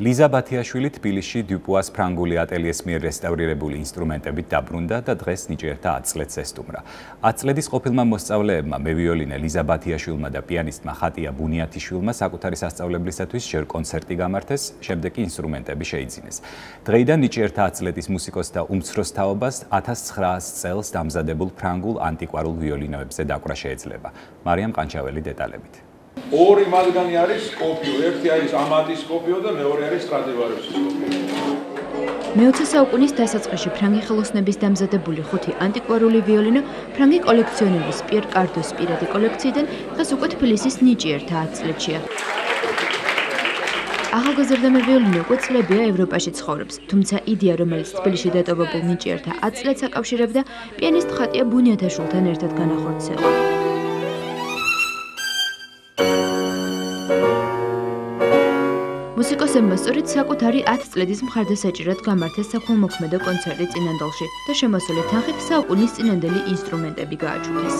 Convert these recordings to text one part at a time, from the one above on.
ლიზა ბათიაშვილი თბილისში დიუპუას ფრანგული ატელიეს მიერ რესტავრირებული ინსტრუმენტებით დაბრუნდა და დღეს ნიჭიერთა 10 წლებს ესტუმრა. 10 წლედის ყოფილმა მოსწავლეებმა მევიოლინე ლიზა ბათიაშვილმა და პიანისტმა ხატია ბუნიათიშვილმა საკუთარი სასწავლებლისათვის ჯერ კონცერტი გამართეს, შემდეგ კი ინსტრუმენტები შეიძინეს. დღეიდან ნიჭიერთა 10 წლეთის მუსიკოსს და უმცროს თაობას 1900 წელს დამზადებულ ფრანგულ ანტიკვარულ ვიოლინოებზე დაკვრა შეეძლება. მარიამ ყანჩაველი დეტალებით. ორი მათგანი არის სკოპიო, ერთი არის ამატის სკოპიო და მეორე არის სტრადივარიუსის სკოპიო. მე-20 საუკუნის დასაწყისში ფრანგი ხელოსნების დამზადებული 5 ანტიკვარული ვიოლინო ფრანგი კოლექციონერის პიერ კარდოს პირადი კოლექციიდან დღეს უკვე თბილისის ნიჭიერთა 10 წლებშია. ახალგაზრდა მევიოლინე უკვე წლებია ევროპაში ცხოვრობს, თუმცა იდეა, რომელიც თბილისში დატოვებულ ნიჭიერთა 10 წლებს აკავშირებდა, პიანისტ ხატია ბუნიათაშვილთან ერთად განახორციელა. მუსიკოსებმა სწორედ საკუთარი 10 წლედის მხარდასაჭირად გამართეს საქველმოქმედო კონცერტი წინანდალში და შემოსული თანხით საუკუნის წინანდელი ინსტრუმენტები გააჩუქეს.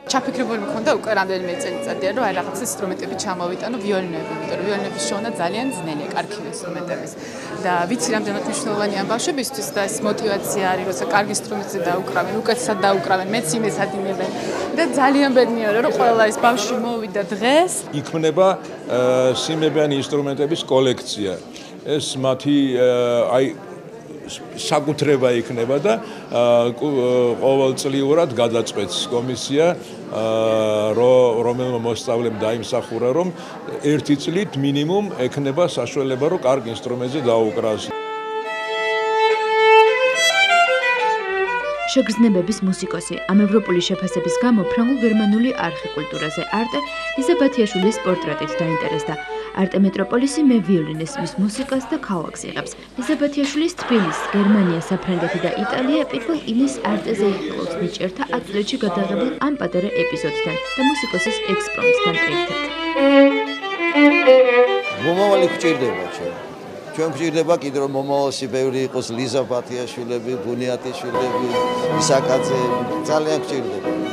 ჩაფიქრებული მქონდა უკვე რამდენიმე წელიწადია, რომ აი რაღაც ინსტრუმენტები ჩამოვიტანო ვიოლინოები, იმიტომ რომ ვიოლინოების შოვნა ძალიან ძნელია, კარგი ინსტრუმენტების. და ვიცი რამდენად მნიშვნელოვანია ბავშვებისთვის და ეს мотиваცია არის, როცა კარგი ინსტრუმენტზე დაუკრავენ, უკეთესად დაუკრავენ, მეც იმეს ადინებენ. და ძალიან ბედნიერია, რომ ყველა ეს ბავშვი მოვიდა დღეს. იქმნება სიმებიანი ინსტრუმენტების კოლექცია. ეს მათი აი საკუთრება იქნება და ყოველწლიურად გადაწყვეტს კომისია, რომელმა მოსწავლემ დაიმსახურა, რომ ერთი წლით მინიმუმ ექნება საშუალება, რომ კარგ ინსტრუმენტზე დაუკრას. შეგრძნებების მუსიკოსი, ამ ევროპული შეფასების გამო ფრანგულ-გერმანული არხიკულტურაზე არტე ლიზა ბათიაშვილის პორტრეტით დაინტერესდა. არტე მეტროპოლისი მევიოლინეს მის მუსიკას და ქალაქს იღებს. ლიზა ბათიაშვილის თბილისს, გერმანია, საფრანგეთი და იტალია პირველ ილის არტეზე იხილავს ნიჭიერთა 10 წლებში გადაღებულ ამ პატარა ეპიზოდთან და მუსიკოსის ექსპრომტთან ერთად. მომავალი გვჭირდება ჩვენ. ჩვენ გვჭირდება კიდე რომ მომავალში ბევრი იყოს ლიზა ბათიაშვილები, ბუნიათიშვილები, ისაკაძე, ძალიან გვჭირდება.